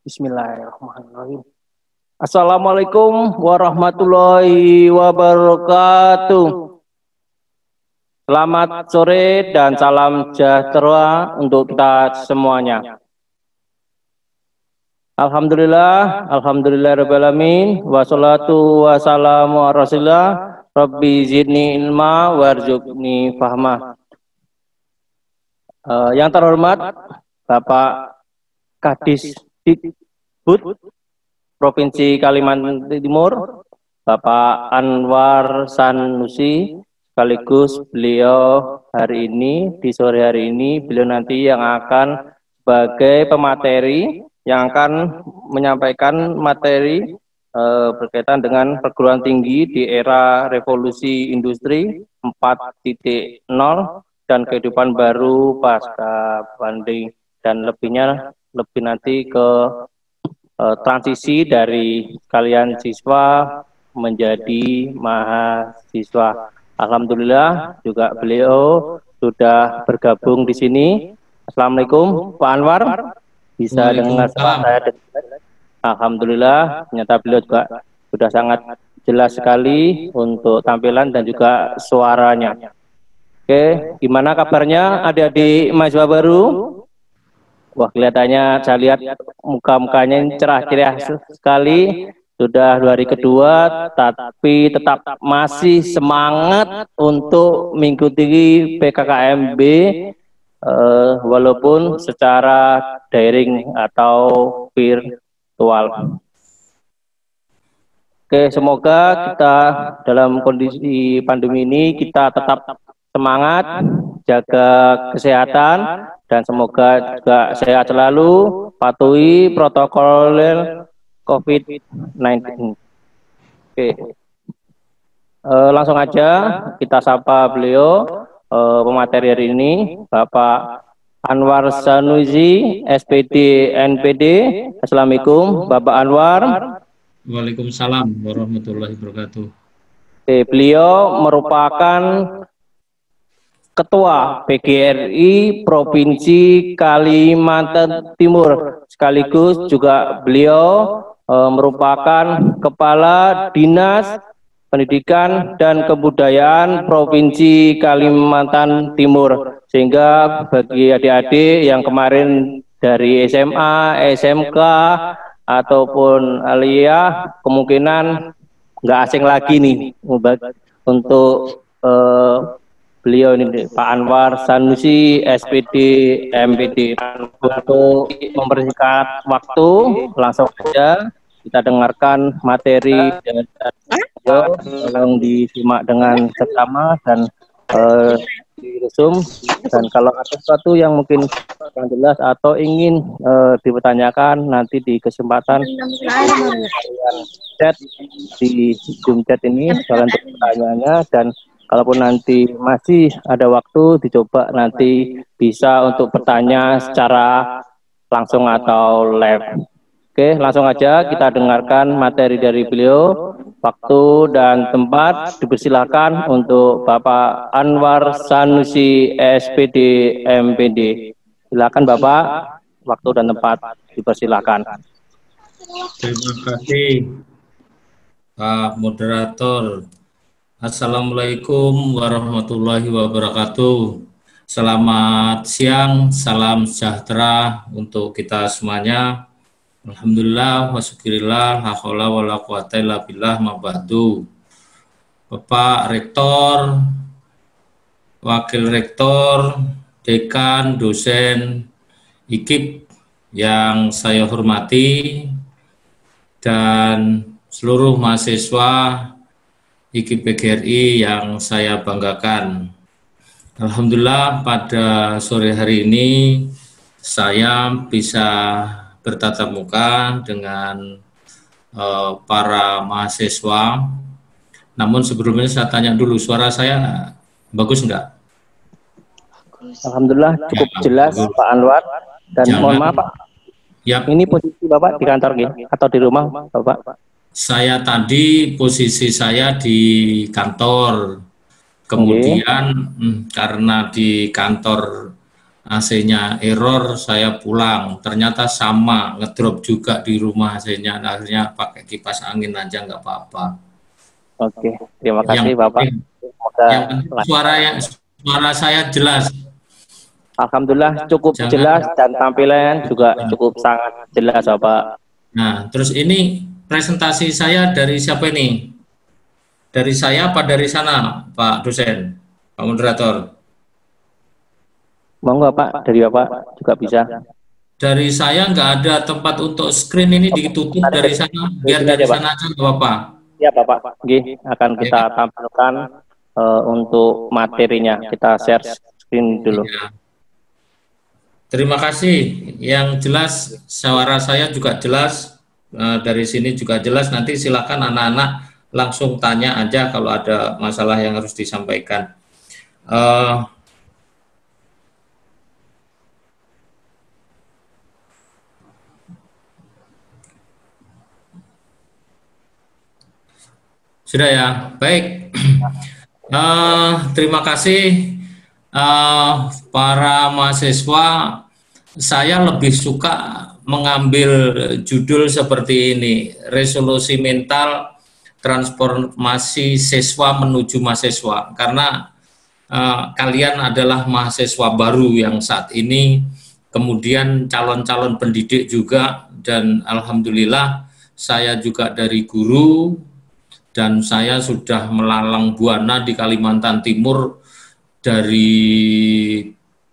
Bismillahirrahmanirrahim. Assalamualaikum warahmatullahi wabarakatuh. Selamat sore dan salam sejahtera untuk kita semuanya. Alhamdulillah rabbil wassalatu wassalamu ala rasulillah, rabbi zidni ilma warzuqni fahma. Yang terhormat Bapak Kadis Dikbud Provinsi Kalimantan Timur, Bapak Anwar Sanusi, sekaligus beliau hari ini, di sore hari ini, beliau nanti yang akan sebagai pemateri, yang akan menyampaikan materi berkaitan dengan perguruan tinggi di era revolusi industri 4.0 dan kehidupan baru pasca pandemi, dan lebih nanti ke transisi dari kalian siswa menjadi mahasiswa. Alhamdulillah juga beliau sudah bergabung di sini. Assalamualaikum Pak Anwar, bisa dengar saya? Alhamdulillah, ternyata beliau juga sudah sangat jelas sekali untuk tampilan dan juga suaranya. Oke, gimana kabarnya adik-adik mahasiswa baru? Wah, kelihatannya saya lihat muka-mukanya cerah ceria sekali. Sudah hari kedua, tapi tetap masih semangat untuk mengikuti PKKMB, walaupun secara daring atau virtual. Oke, semoga kita dalam kondisi pandemi ini kita tetap semangat, jaga kesehatan, dan semoga juga sehat selalu, patuhi protokol COVID-19. Oke, langsung aja kita sapa beliau, pemateri hari ini, Bapak Anwar Sanusi, SPD NPD. Assalamualaikum, Bapak Anwar. Waalaikumsalam warahmatullahi wabarakatuh. Beliau merupakan Ketua PGRI Provinsi Kalimantan Timur, sekaligus juga beliau merupakan Kepala Dinas Pendidikan dan Kebudayaan Provinsi Kalimantan Timur. Sehingga bagi adik-adik yang kemarin dari SMA, SMK, ataupun aliyah, kemungkinan nggak asing lagi nih untuk beliau ini, Pak Anwar Sanusi, SPD MPD. Untuk mempersingkat waktu, langsung saja kita dengarkan materi dari beliau. Tolong disimak dengan seksama dan diresum. Dan kalau ada sesuatu yang mungkin kurang jelas atau ingin dipertanyakan, nanti di kesempatan chat di Zoom chat ini kalian untuk pertanyaannya, dan kalaupun nanti masih ada waktu, dicoba nanti bisa untuk bertanya secara langsung atau live. Oke, langsung aja kita dengarkan materi dari beliau. Waktu dan tempat dipersilakan untuk Bapak Anwar Sanusi, SPD MPD. Silakan Bapak, waktu dan tempat dipersilakan. Terima kasih Pak Moderator. Assalamualaikum warahmatullahi wabarakatuh. Selamat siang, salam sejahtera untuk kita semuanya. Alhamdulillah, wasyukurillah, la haula wala quwata illa billah, ma ba'du. Bapak Rektor, Wakil Rektor, Dekan, dosen, IKIP yang saya hormati, dan seluruh mahasiswa IKIP PGRI yang saya banggakan. Alhamdulillah, pada sore hari ini saya bisa bertatap muka dengan para mahasiswa. Namun sebelumnya saya tanya dulu, suara saya bagus enggak? Alhamdulillah cukup jelas ya, Pak Anwar. Dan mohon maaf Pak, ini posisi Bapak di kantor atau di rumah Bapak? Saya tadi posisi saya di kantor, kemudian karena di kantor AC-nya error, saya pulang. Ternyata sama, ngedrop juga di rumah AC-nya. Akhirnya pakai kipas angin aja nggak apa-apa. Oke, terima Yang kasih Bapak. penting, yang penting suara saya jelas. Alhamdulillah cukup jelas Jangan. dan tampilan juga cukup sangat jelas Bapak. Nah, terus ini presentasi saya dari siapa ini? Dari saya apa dari sana, Pak dosen, Pak moderator? Monggo Pak, dari Bapak juga bisa. Dari saya nggak ada tempat untuk screen ini ditutup dari sana, biar dari sana aja nggak apa-apa. Ya Bapak, Gih, akan kita tampilkan untuk materinya. Kita share screen dulu. Ya. Terima kasih. Yang jelas suara saya juga jelas, dari sini juga jelas. Nanti silakan anak-anak langsung tanya aja kalau ada masalah yang harus disampaikan. Sudah ya, baik. Terima kasih para mahasiswa. Saya lebih suka mengambil judul seperti ini, resolusi mental transformasi siswa menuju mahasiswa, karena kalian adalah mahasiswa baru yang saat ini, kemudian calon-calon pendidik juga, dan alhamdulillah saya juga dari guru, dan saya sudah melalang buana di Kalimantan Timur dari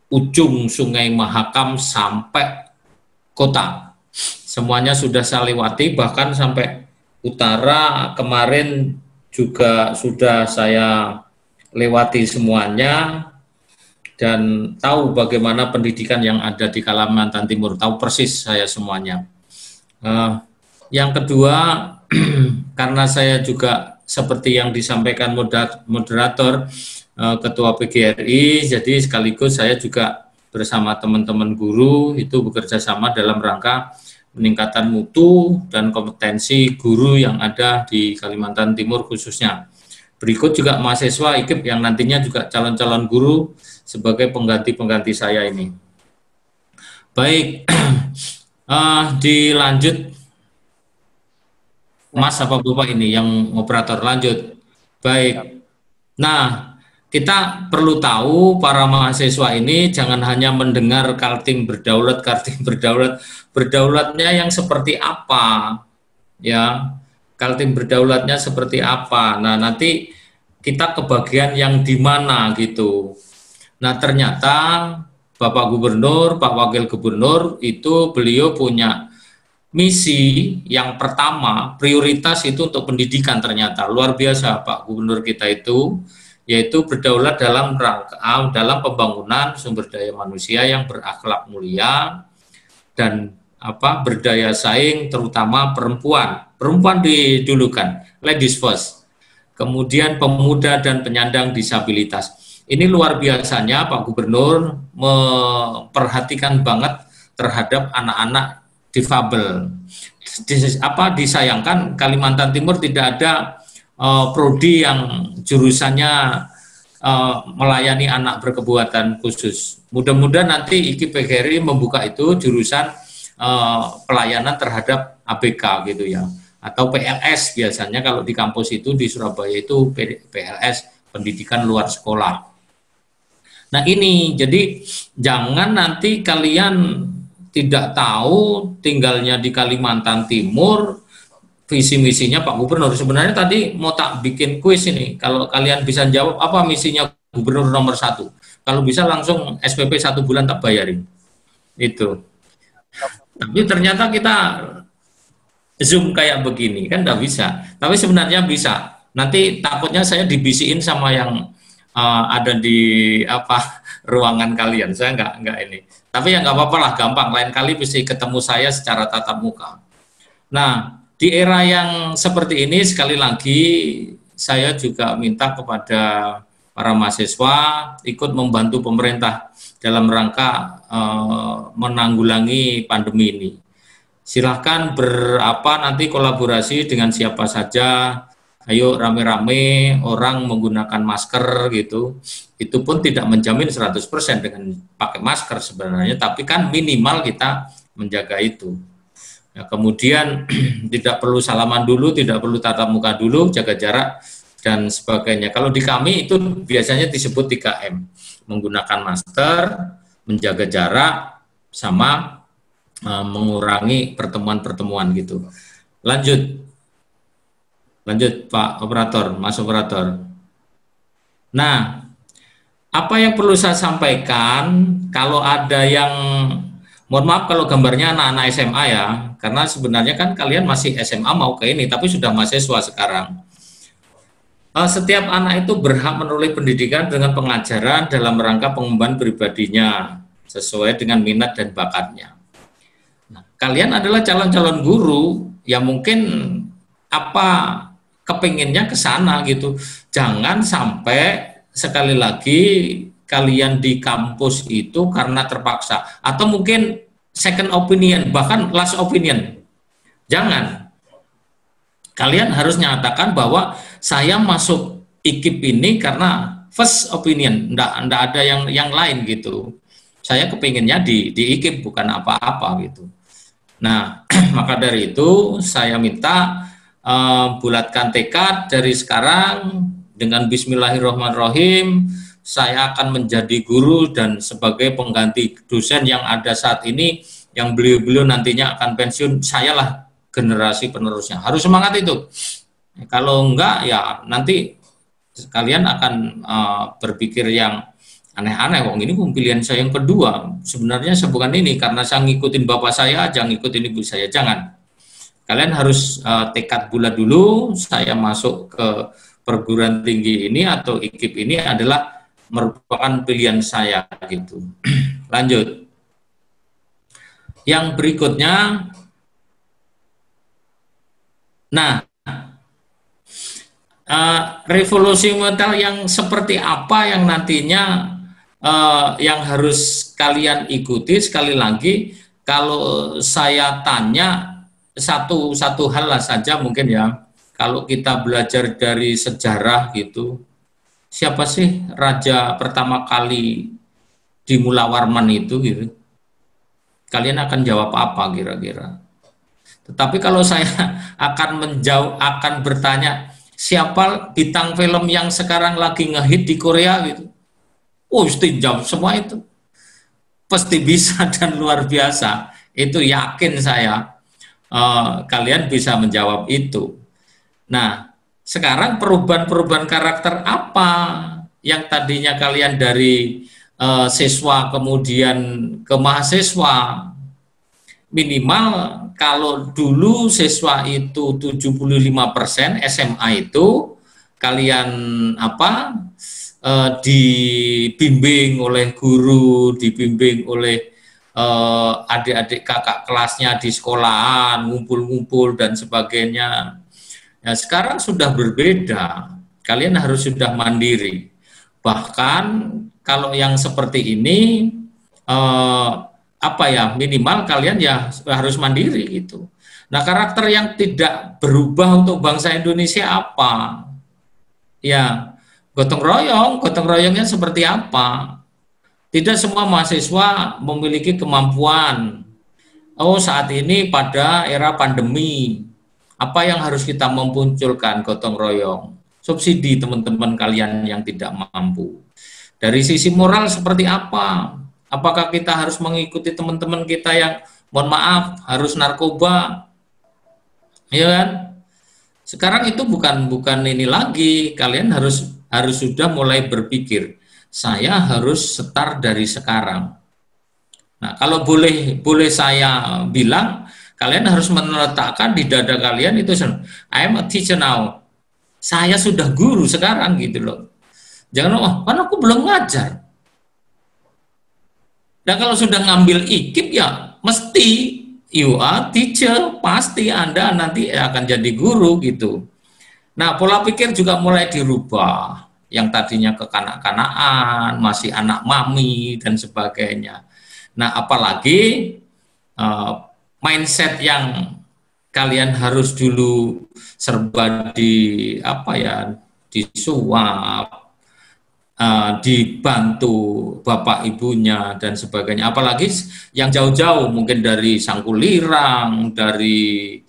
ujung Sungai Mahakam sampai kota. Semuanya sudah saya lewati, bahkan sampai utara kemarin juga sudah saya lewati semuanya, dan tahu bagaimana pendidikan yang ada di Kalimantan Timur, tahu persis saya semuanya. Yang kedua, karena saya juga seperti yang disampaikan moderator, Ketua PGRI, jadi sekaligus saya juga bersama teman-teman guru itu bekerja sama dalam rangka peningkatan mutu dan kompetensi guru yang ada di Kalimantan Timur khususnya. Berikut juga mahasiswa IKIP yang nantinya juga calon-calon guru sebagai pengganti-pengganti saya ini. Baik, dilanjut. Mas apa Bapak ini yang operator, lanjut. Baik. Nah, kita perlu tahu para mahasiswa ini jangan hanya mendengar Kaltim berdaulat, berdaulatnya yang seperti apa, ya. Kaltim berdaulatnya seperti apa. Nah, nanti kita ke bagian yang di mana gitu. Nah, ternyata Bapak Gubernur, Pak Wakil Gubernur itu beliau punya misi yang pertama, prioritas itu untuk pendidikan. Ternyata luar biasa Pak Gubernur kita itu, yaitu berdaulat dalam rangka dalam pembangunan sumber daya manusia yang berakhlak mulia dan berdaya saing, terutama perempuan didulukan, ladies first. Kemudian pemuda dan penyandang disabilitas. Ini luar biasanya Pak Gubernur memperhatikan banget terhadap anak-anak difabel. Disayangkan Kalimantan Timur tidak ada prodi yang jurusannya melayani anak berkebutuhan khusus. Mudah-mudahan nanti IKIP PGRI membuka itu jurusan pelayanan terhadap ABK gitu ya, atau PLS biasanya kalau di kampus itu di Surabaya itu PLS, pendidikan luar sekolah. Nah ini jadi jangan nanti kalian tidak tahu tinggalnya di Kalimantan Timur, visi misinya Pak Gubernur. Sebenarnya tadi mau tak bikin kuis ini, kalau kalian bisa jawab apa misinya Gubernur nomor 1, kalau bisa langsung SPP 1 bulan tak bayarin itu. Tapi ternyata kita Zoom kayak begini kan nggak bisa, tapi sebenarnya bisa. Nanti takutnya saya dibisiin sama yang ada di ruangan kalian, saya nggak ini. Tapi ya nggak apa-apa lah, gampang. Lain kali bisa ketemu saya secara tatap muka. Nah, di era yang seperti ini, sekali lagi saya juga minta kepada para mahasiswa ikut membantu pemerintah dalam rangka menanggulangi pandemi ini. Silahkan nanti kolaborasi dengan siapa saja, ayo rame-rame orang menggunakan masker gitu. Itu pun tidak menjamin 100% dengan pakai masker sebenarnya, tapi kan minimal kita menjaga itu. Ya, kemudian tidak perlu salaman dulu, tidak perlu tatap muka dulu, jaga jarak dan sebagainya. Kalau di kami itu biasanya disebut 3M, menggunakan masker, menjaga jarak, sama mengurangi pertemuan-pertemuan gitu. Lanjut Pak Operator, Mas Operator. Nah, apa yang perlu saya sampaikan, kalau ada yang, mohon maaf kalau gambarnya anak-anak SMA ya, karena sebenarnya kan kalian masih SMA mau ke ini, tapi sudah mahasiswa sekarang. Setiap anak itu berhak menoleh pendidikan dengan pengajaran dalam rangka pengembangan pribadinya, sesuai dengan minat dan bakatnya. Nah, kalian adalah calon-calon guru yang mungkin kepinginnya ke sana gitu. Jangan sampai sekali lagi kalian di kampus itu karena terpaksa atau mungkin second opinion, bahkan last opinion. Jangan. Kalian harus nyatakan bahwa saya masuk IKIP ini karena first opinion, enggak ada yang lain gitu. Saya kepinginnya di IKIP bukan apa-apa gitu. Nah, maka dari itu saya minta bulatkan tekad dari sekarang dengan bismillahirrahmanirrahim, saya akan menjadi guru dan sebagai pengganti dosen yang ada saat ini, yang beliau-beliau nantinya akan pensiun, sayalah generasi penerusnya. Harus semangat itu. Kalau enggak ya nanti kalian akan berpikir yang aneh-aneh, wong ini pilihan saya yang kedua. Sebenarnya saya bukan ini karena saya ngikutin bapak saya, jangan ngikutin ibu saya. Jangan. Kalian harus tekad bulat dulu. Saya masuk ke perguruan tinggi ini atau IKIP ini adalah merupakan pilihan saya gitu. Lanjut. Yang berikutnya, nah, revolusi mental yang seperti apa yang nantinya yang harus kalian ikuti. Sekali lagi, kalau saya tanya satu hal lah saja mungkin ya, kalau kita belajar dari sejarah gitu, siapa sih raja pertama kali di Mula Warman itu gitu? Kalian akan jawab apa kira-kira? Tetapi kalau saya akan bertanya, siapa bintang film yang sekarang lagi ngehit di Korea gitu? Oh, mesti jawab semua itu. Pasti bisa dan luar biasa. Itu yakin saya. Kalian bisa menjawab itu. Nah, sekarang perubahan-perubahan karakter apa yang tadinya kalian dari siswa kemudian ke mahasiswa? Minimal kalau dulu siswa itu 75%, SMA itu kalian dibimbing oleh guru, dibimbing oleh adik-adik kakak kelasnya di sekolahan, ngumpul-ngumpul dan sebagainya. Nah, sekarang sudah berbeda. Kalian harus sudah mandiri. Bahkan kalau yang seperti ini minimal kalian ya harus mandiri gitu. Nah, karakter yang tidak berubah untuk bangsa Indonesia apa? Ya, gotong royongnya seperti apa? Tidak semua mahasiswa memiliki kemampuan. Oh, saat ini pada era pandemi, apa yang harus kita memunculkan? Gotong royong, subsidi teman-teman kalian yang tidak mampu. Dari sisi moral seperti apa? Apakah kita harus mengikuti teman-teman kita yang, mohon maaf, harus narkoba? Ya kan? Sekarang itu bukan ini lagi. Kalian harus sudah mulai berpikir, saya harus start dari sekarang. Nah, kalau boleh saya bilang, kalian harus meletakkan di dada kalian itu, I am a teacher now. Saya sudah guru sekarang gitu loh. Jangan, kan aku belum ngajar. Dan kalau sudah ngambil IKIP ya mesti you are teacher, pasti Anda nanti akan jadi guru gitu. Nah, pola pikir juga mulai dirubah. Yang tadinya kekanak-kanakan, masih anak mami dan sebagainya. Nah, apalagi mindset yang kalian harus dulu serba disuap, dibantu bapak ibunya dan sebagainya. Apalagi yang jauh-jauh mungkin dari Sangkulirang, dari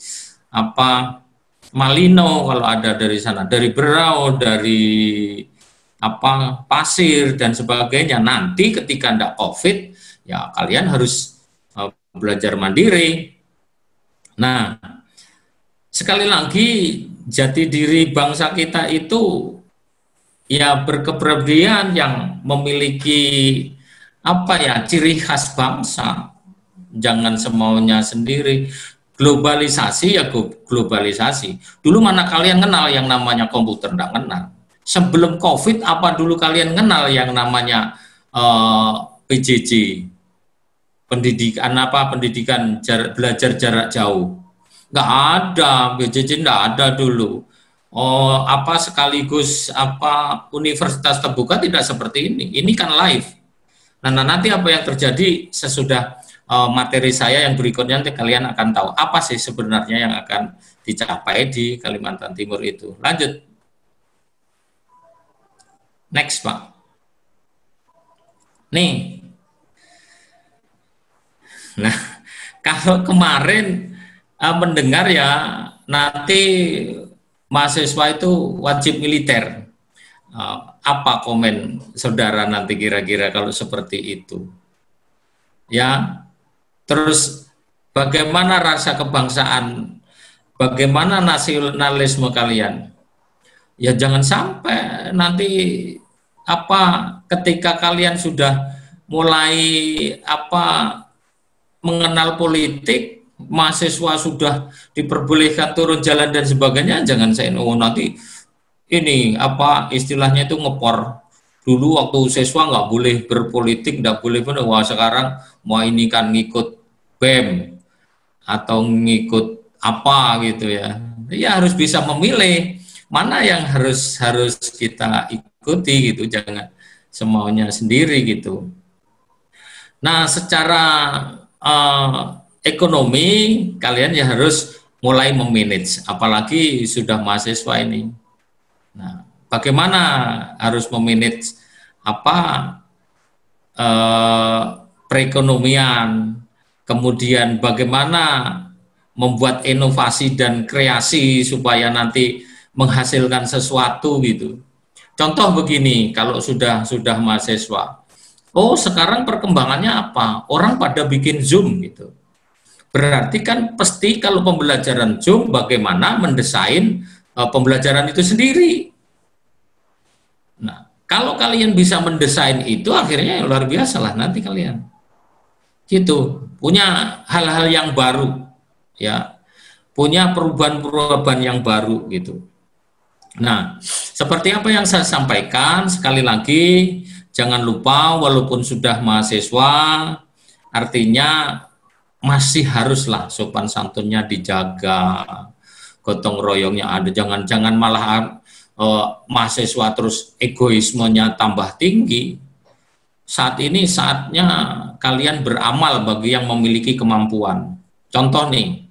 Malino kalau ada dari sana, dari Berau, dari Pasir dan sebagainya. Nanti ketika ndak COVID, ya kalian harus belajar mandiri. Nah, sekali lagi jati diri bangsa kita itu ya berkepribadian yang memiliki ciri khas bangsa. Jangan semaunya sendiri. Globalisasi ya globalisasi. Dulu mana kalian kenal yang namanya komputer? Nggak kenal. Sebelum COVID apa dulu kalian kenal yang namanya PJJ? Pendidikan belajar jarak jauh? Nggak ada, PJJ nggak ada dulu. Sekaligus universitas terbuka tidak seperti ini. Ini kan live. Nah, nanti apa yang terjadi sesudah materi saya yang berikutnya, nanti kalian akan tahu apa sih sebenarnya yang akan dicapai di Kalimantan Timur itu. Lanjut. Next, Pak. Nih. Nah, kalau kemarin mendengar ya nanti mahasiswa itu wajib militer. Apa komen saudara nanti kira-kira kalau seperti itu? Ya, terus bagaimana rasa kebangsaan, bagaimana nasionalisme kalian? Ya jangan sampai nanti ketika kalian sudah mulai mengenal politik, mahasiswa sudah diperbolehkan turun jalan dan sebagainya, jangan nanti ini istilahnya itu ngepor. Dulu waktu siswa nggak boleh berpolitik, nggak boleh wah sekarang mau ini kan ngikut BEM atau ngikut gitu ya. Ya harus bisa memilih mana yang harus kita ikuti gitu, jangan semaunya sendiri gitu. Nah, secara ekonomi kalian ya harus mulai memanage, apalagi sudah mahasiswa ini. Nah, bagaimana harus memanage perekonomian, kemudian bagaimana membuat inovasi dan kreasi supaya nanti menghasilkan sesuatu gitu. Contoh begini, kalau sudah mahasiswa, sekarang perkembangannya apa? Orang pada bikin Zoom gitu. Berarti kan pasti kalau pembelajaran Zoom bagaimana mendesain pembelajaran itu sendiri. Nah, kalau kalian bisa mendesain itu akhirnya luar biasa lah nanti kalian. Gitu, punya hal-hal yang baru ya. Punya perubahan-perubahan yang baru gitu. Nah, seperti apa yang saya sampaikan, sekali lagi jangan lupa walaupun sudah mahasiswa, artinya masih haruslah sopan santunnya dijaga, gotong royongnya ada, jangan malah mahasiswa terus egoismenya tambah tinggi. Saat ini saatnya kalian beramal bagi yang memiliki kemampuan. Contoh nih,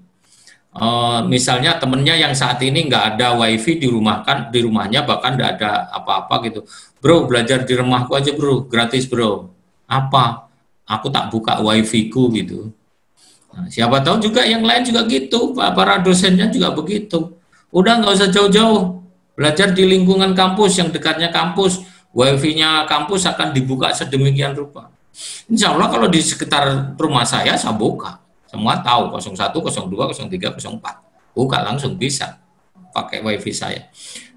misalnya temennya yang saat ini nggak ada wifi di rumahnya bahkan nggak ada apa-apa gitu. Bro, belajar di rumahku aja bro, gratis bro. Apa? Aku tak buka wifi ku gitu. Nah, siapa tahu juga yang lain juga gitu, para dosennya juga begitu. Udah nggak usah jauh-jauh, belajar di lingkungan kampus yang dekatnya kampus, wifi-nya kampus akan dibuka sedemikian rupa. Insya Allah kalau di sekitar rumah saya buka. Semua tahu 01, 02, 03, 04. Buka langsung bisa pakai wifi saya.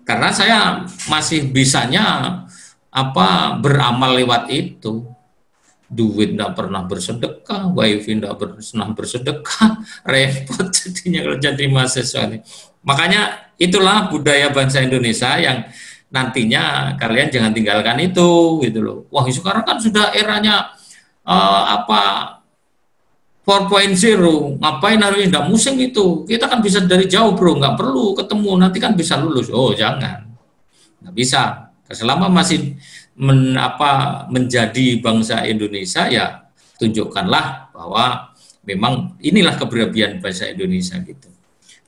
Karena saya masih bisanya beramal lewat itu. Duit enggak pernah bersedekah, wifi enggak pernah bersedekah, repot jadinya kalau jadi mahasiswa ini. Makanya itulah budaya bangsa Indonesia yang nantinya kalian jangan tinggalkan itu gitu loh. Wah, sekarang kan sudah eranya 4.0, ngapain harus nggak musing itu, kita kan bisa dari jauh bro, nggak perlu ketemu, nanti kan bisa lulus. Oh jangan, nggak bisa. Selama masih menjadi bangsa Indonesia ya tunjukkanlah bahwa memang inilah keberagaman bangsa Indonesia gitu.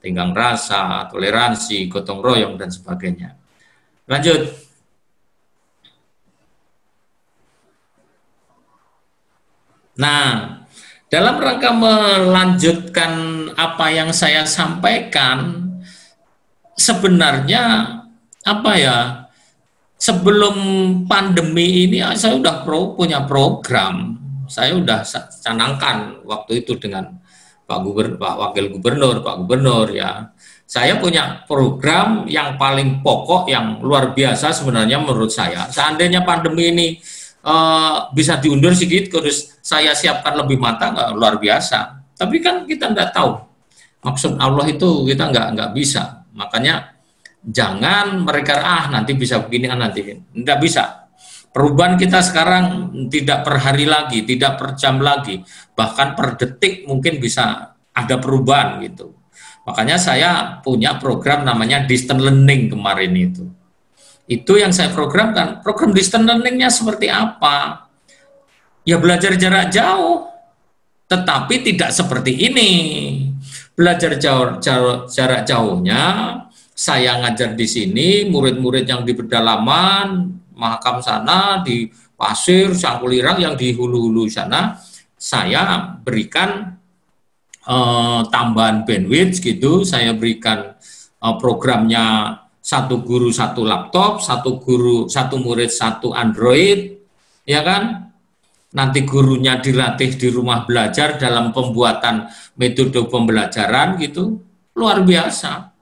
tenggang rasa, toleransi, gotong royong, dan sebagainya. Lanjut. Nah, dalam rangka melanjutkan apa yang saya sampaikan, sebenarnya apa ya, sebelum pandemi ini saya udah punya program, saya udah canangkan waktu itu dengan Pak Wakil Gubernur, Pak Gubernur ya. Saya punya program yang paling pokok, yang luar biasa sebenarnya menurut saya. Seandainya pandemi ini bisa diundur sedikit, terus saya siapkan lebih matang, luar biasa. Tapi kan kita nggak tahu, maksud Allah itu kita nggak bisa. Makanya jangan mereka nanti bisa begini, nanti nggak bisa. Perubahan kita sekarang tidak per hari lagi, tidak per jam lagi, bahkan per detik mungkin bisa ada perubahan gitu. Makanya saya punya program namanya distance learning kemarin itu. Itu yang saya programkan. Program distance learning-nya seperti apa? Ya belajar jarak jauh, tetapi tidak seperti ini. Belajar jarak jauhnya, saya ngajar di sini, murid-murid yang di pedalaman, Mahakam sana, di Pasir, Sangkulirang, yang di hulu-hulu sana, saya berikan tambahan bandwidth gitu, saya berikan programnya satu guru satu laptop, satu murid satu Android, ya kan? Nanti gurunya dilatih di rumah belajar dalam pembuatan metode pembelajaran gitu, luar biasa.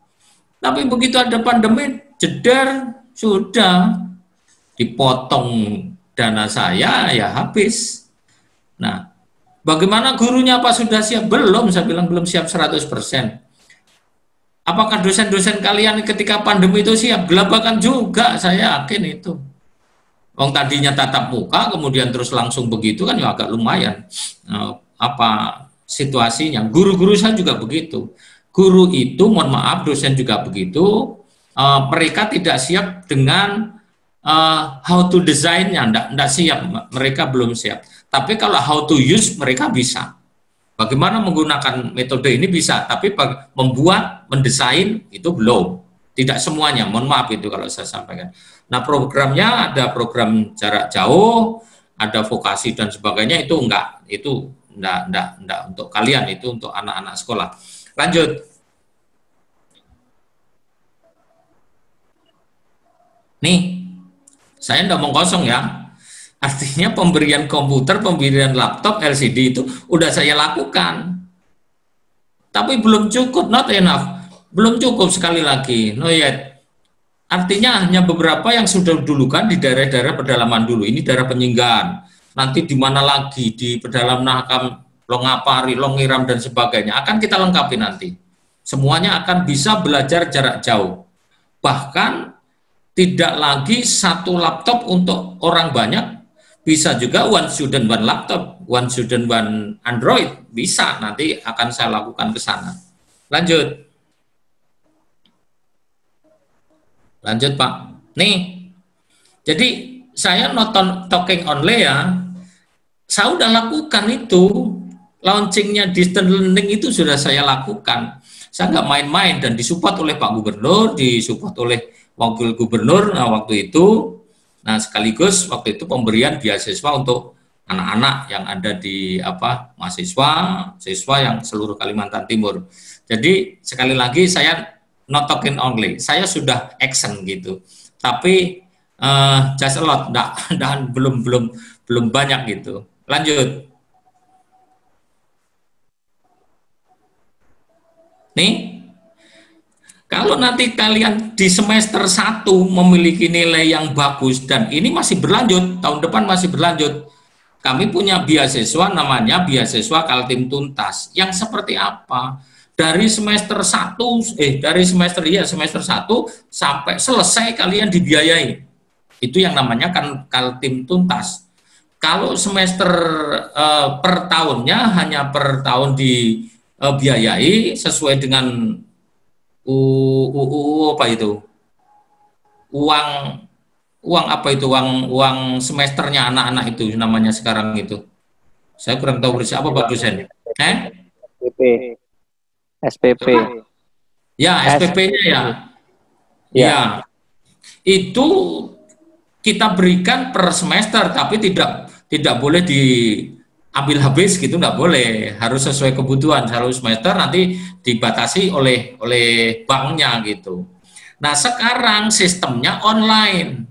Tapi begitu ada pandemi, jeder, sudah dipotong dana saya, ya habis. Nah, bagaimana gurunya Pak sudah siap? Belum, saya bilang belum siap 100%. Apakah dosen-dosen kalian ketika pandemi itu siap? Gelabakan juga, saya yakin itu. Wong tadinya tatap muka, kemudian terus langsung begitu kan ya agak lumayan. Situasinya. Guru-guru saya juga begitu. Guru itu, mohon maaf, dosen juga begitu. Mereka tidak siap dengan how to design-nya, enggak siap. Mereka belum siap. Tapi kalau how to use, mereka bisa. Bagaimana menggunakan metode ini bisa, tapi membuat, mendesain itu belum. Tidak semuanya, mohon maaf itu kalau saya sampaikan. Nah, programnya ada program jarak jauh, ada vokasi dan sebagainya, itu enggak untuk kalian, itu untuk anak-anak sekolah. Lanjut. Nih, saya enggak mau kosong ya. Artinya pemberian komputer, pemberian laptop, LCD itu udah saya lakukan. Tapi belum cukup, not enough. Belum cukup, sekali lagi, no yet. Artinya hanya beberapa yang sudah dulu kan di daerah-daerah pedalaman dulu. Ini daerah Penyinggahan. Nanti di mana lagi, di pedalaman Mahakam, Longapari, Longiram, dan sebagainya. Akan kita lengkapi nanti. Semuanya akan bisa belajar jarak jauh. Bahkan tidak lagi satu laptop untuk orang banyak, bisa juga one student one laptop, one student one Android, bisa, nanti akan saya lakukan ke sana. Lanjut. Lanjut Pak. Nih, jadi saya nonton talking only ya, saya udah lakukan itu, launchingnya distance learning itu sudah saya lakukan. Saya nggak main-main dan disupport oleh Pak Gubernur, disupport oleh Wakil Gubernur waktu itu. Nah, sekaligus waktu itu pemberian beasiswa untuk anak-anak yang ada di siswa yang seluruh Kalimantan Timur. Jadi sekali lagi saya not talking only, saya sudah action gitu. Tapi just a lot, dan belum banyak gitu. Lanjut. Nih. Kalau nanti kalian di semester 1 memiliki nilai yang bagus dan ini masih berlanjut, tahun depan masih berlanjut, kami punya beasiswa namanya beasiswa Kaltim Tuntas. Yang seperti apa? Dari semester 1 sampai selesai kalian dibiayai. Itu yang namanya kan Kaltim Tuntas. Kalau semester per tahunnya hanya per tahun dibiayai sesuai dengan apa itu, uang semesternya anak-anak itu namanya sekarang itu, saya kurang tahu persis apa Pak dosen. SPP. Ya, SPP-nya ya. Ya. Itu kita berikan per semester, tapi tidak boleh diambil habis gitu, nggak boleh. Harus sesuai kebutuhan. Harus semester nanti dibatasi oleh banknya gitu. Nah, sekarang sistemnya online.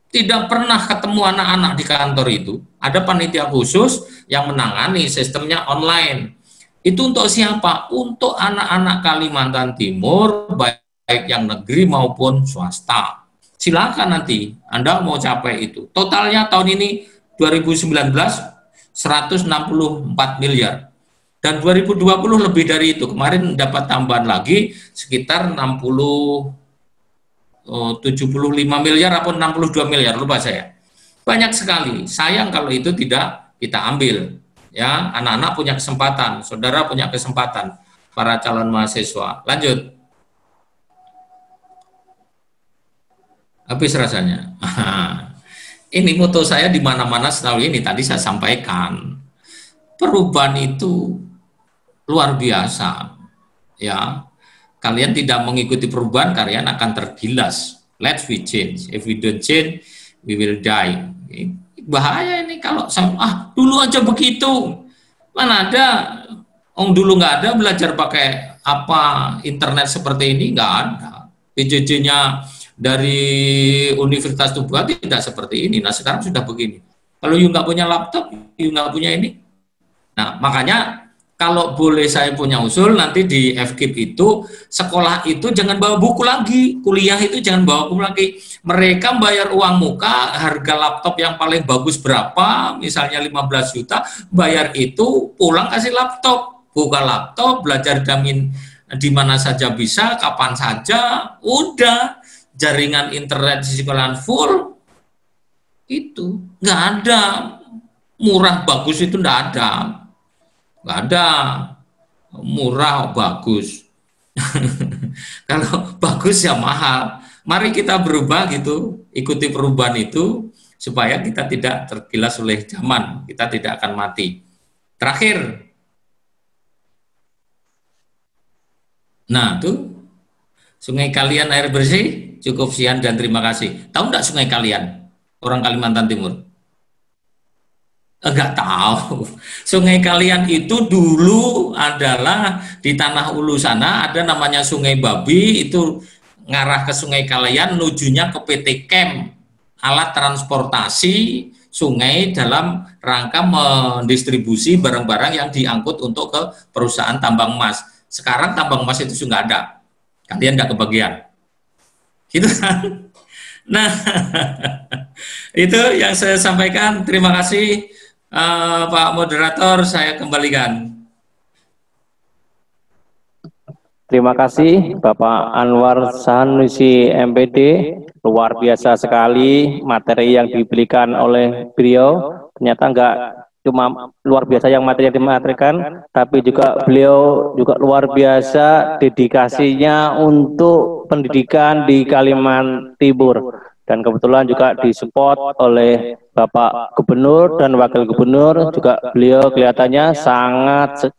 Tidak pernah ketemu anak-anak di kantor itu. Ada panitia khusus yang menangani sistemnya online. Itu untuk siapa? Untuk anak-anak Kalimantan Timur, baik yang negeri maupun swasta. Silakan nanti Anda mau capai itu. Totalnya tahun ini 2019 164 miliar. Dan 2020 lebih dari itu. Kemarin dapat tambahan lagi sekitar 75 miliar atau 62 miliar, lupa saya. Banyak sekali. Sayang kalau itu tidak kita ambil. Ya, anak-anak punya kesempatan, saudara punya kesempatan, para calon mahasiswa. Lanjut. Habis rasanya. Ini moto saya di mana-mana selalu ini, tadi saya sampaikan. Perubahan itu luar biasa. Ya. Kalian tidak mengikuti perubahan, kalian akan tergilas. Let's we change. If we don't change, we will die. Bahaya ini kalau dulu aja begitu. Mana ada, dulu nggak ada belajar pakai apa internet seperti ini, nggak ada. PJJ-nya dari Universitas Tubuh tidak seperti ini. Nah sekarang sudah begini. Kalau you nggak punya laptop, you nggak punya ini. Nah makanya kalau boleh saya punya usul, nanti di FKIP itu, sekolah itu jangan bawa buku lagi, kuliah itu jangan bawa buku lagi. Mereka bayar uang muka, harga laptop yang paling bagus berapa, misalnya 15 juta, bayar itu, pulang kasih laptop. Buka laptop, belajar di mana saja bisa, kapan saja, udah. Jaringan internet di sekolah full, itu. Nggak ada. Murah, bagus itu nggak ada. Nggak ada murah bagus. Kalau bagus ya mahal. Mari kita berubah gitu, ikuti perubahan itu supaya kita tidak tergilas oleh zaman, kita tidak akan mati. Terakhir, nah tuh sungai kalian air bersih, cukup sekian dan terima kasih. Tahu nggak sungai kalian orang Kalimantan Timur? Enggak tahu. Sungai kalian itu dulu adalah di Tanah Ulu sana ada namanya Sungai Babi, itu ngarah ke Sungai Kalian, nujunya ke PT Kem, alat transportasi sungai dalam rangka mendistribusi barang-barang yang diangkut untuk ke perusahaan tambang emas. Sekarang tambang emas itu sudah ada. Kalian nggak kebagian. Gitu kan? Nah, itu yang saya sampaikan. Terima kasih. Pak Moderator, saya kembalikan. Terima kasih Bapak Anwar Sanusi MPD, luar biasa sekali materi yang diberikan oleh beliau. Ternyata enggak cuma luar biasa yang materi yang dimaterikan, tapi juga beliau juga luar biasa dedikasinya untuk pendidikan di Kalimantan Timur. Dan kebetulan juga disupport oleh Bapak Gubernur dan Wakil Gubernur, juga beliau kelihatannya sangat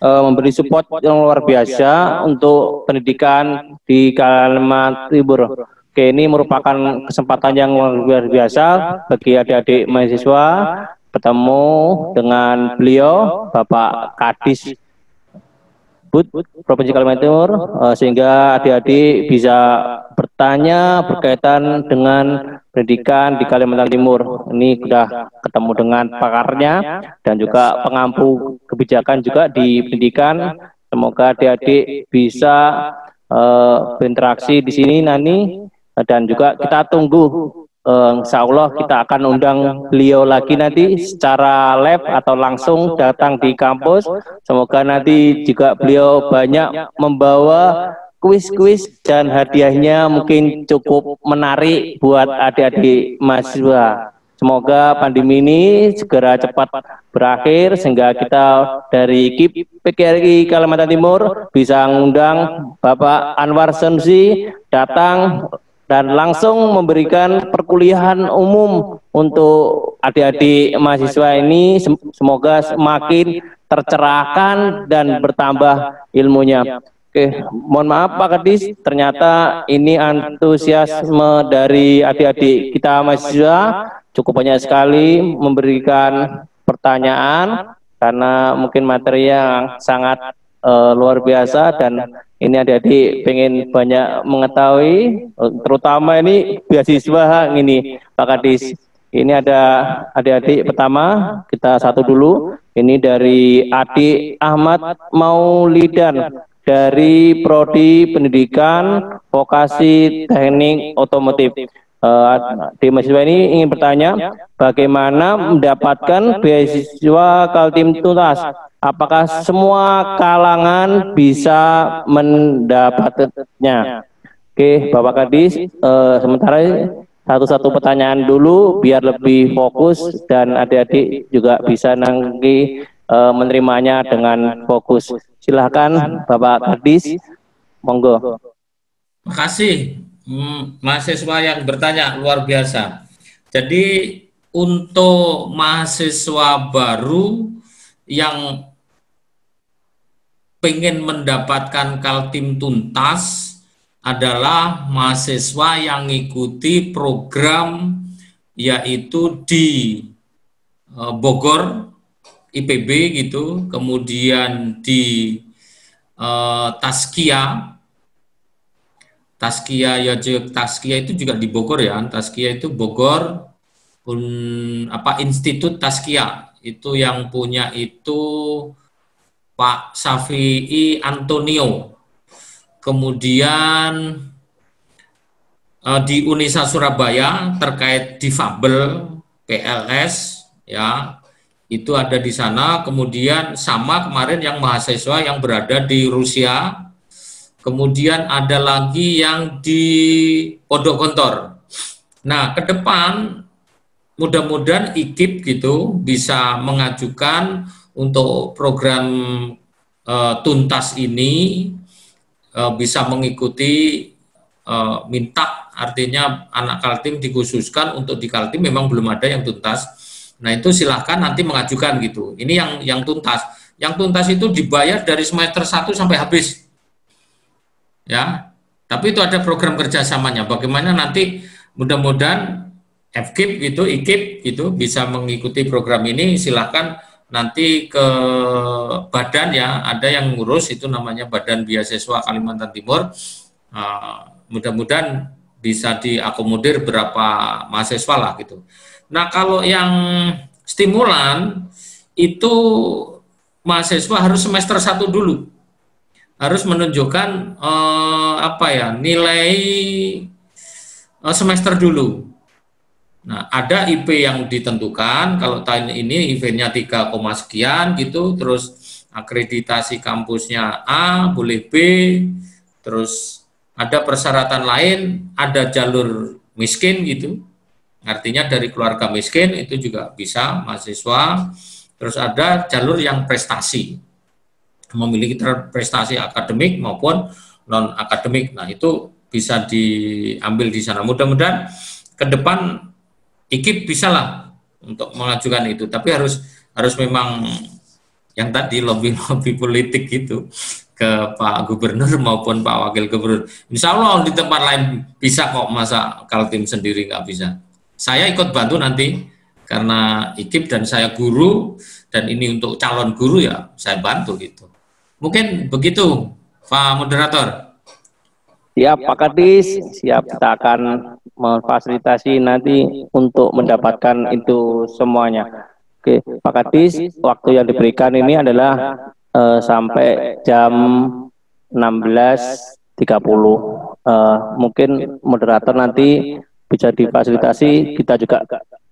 memberi support yang luar biasa untuk pendidikan di Kalimantan Timur. Oke, ini merupakan kesempatan yang luar biasa bagi adik-adik mahasiswa bertemu dengan beliau, Bapak Kadis Provinsi Kalimantan Timur, sehingga adik-adik bisa bertanya berkaitan dengan pendidikan di Kalimantan Timur. Ini sudah ketemu dengan pakarnya dan juga pengampu kebijakan juga di pendidikan. Semoga adik-adik bisa berinteraksi di sini nanti, dan juga kita tunggu. Insya Allah kita akan undang beliau lagi nanti secara live atau langsung datang di kampus. Semoga nanti juga beliau banyak membawa kuis-kuis dan hadiahnya mungkin cukup menarik buat adik-adik mahasiswa. Semoga pandemi ini segera cepat berakhir sehingga kita dari KIP PGRI Kalimantan Timur bisa mengundang Bapak Anwar Sanusi datang dan langsung memberikan perkuliahan umum untuk adik-adik mahasiswa ini. Semoga semakin tercerahkan dan bertambah ilmunya. Oke, mohon maaf Pak Kadis, ternyata ini antusiasme dari adik-adik kita mahasiswa cukup banyak sekali memberikan pertanyaan karena mungkin materi yang sangat luar biasa, dan ini adik-adik pengen banyak mengetahui, terutama ini beasiswa ini Pak Kadis. Ini ada adik-adik pertama, kita satu dulu. Ini dari adik Ahmad Maulidan dari Prodi Pendidikan Vokasi Teknik Otomotif. Di mahasiswa ini ingin bertanya, bagaimana mendapatkan beasiswa Kaltim Tuntas? Apakah semua kalangan bisa mendapatkannya? Oke, Bapak Kadis, sementara satu-satu pertanyaan dulu biar lebih fokus dan adik-adik juga bisa nanti menerimanya dengan fokus. Silahkan Bapak Kadis, monggo. Terima kasih mahasiswa yang bertanya, luar biasa. Jadi untuk mahasiswa baru yang pengen mendapatkan Kaltim Tuntas adalah mahasiswa yang mengikuti program yaitu di Bogor IPB gitu, kemudian di Taskia ya, Taskia itu juga di Bogor ya. Taskia itu Bogor, Institut Taskia itu yang punya itu Pak Safi'i Antonio. Kemudian di Unisa Surabaya terkait difabel PLS ya, itu ada di sana. Kemudian sama kemarin yang mahasiswa yang berada di Rusia. Kemudian ada lagi yang di Pondok Gontor. Nah, ke depan mudah-mudahan IKIP gitu bisa mengajukan untuk program tuntas ini bisa mengikuti minta, artinya anak Kaltim dikhususkan untuk di Kaltim memang belum ada yang tuntas. Nah, itu silahkan nanti mengajukan gitu. Ini yang tuntas. Yang tuntas itu dibayar dari semester 1 sampai habis. Ya, tapi itu ada program kerjasamanya. Bagaimana nanti mudah-mudahan FKIP gitu, IKIP gitu bisa mengikuti program ini. Silahkan nanti ke badan ya, ada yang ngurus itu namanya Badan Beasiswa Kalimantan Timur. Mudah-mudahan bisa diakomodir berapa mahasiswa lah gitu. Nah, kalau yang stimulan itu mahasiswa harus semester 1 dulu. Harus menunjukkan nilai semester dulu. Nah, ada IP yang ditentukan, kalau tahun ini IP-nya 3, sekian gitu, terus akreditasi kampusnya A, boleh B, terus ada persyaratan lain, ada jalur miskin gitu, artinya dari keluarga miskin itu juga bisa mahasiswa, terus ada jalur yang prestasi, memiliki prestasi akademik maupun non akademik. Nah, itu bisa diambil di sana. Mudah-mudahan ke depan IKIP bisa lah untuk mengajukan itu, tapi harus memang yang tadi lobby politik gitu ke Pak Gubernur maupun Pak Wakil Gubernur. Insya Allah di tempat lain bisa kok, masa Kaltim sendiri nggak bisa. Saya ikut bantu nanti karena IKIP dan saya guru, dan ini untuk calon guru ya saya bantu gitu. Mungkin begitu Pak Moderator. Siap Pak Kadis, siap, kita akan memfasilitasi nanti untuk mendapatkan itu semuanya. Oke, Pak Kadis, waktu yang diberikan ini adalah sampai jam 16.30. Mungkin moderator nanti bisa difasilitasi, kita juga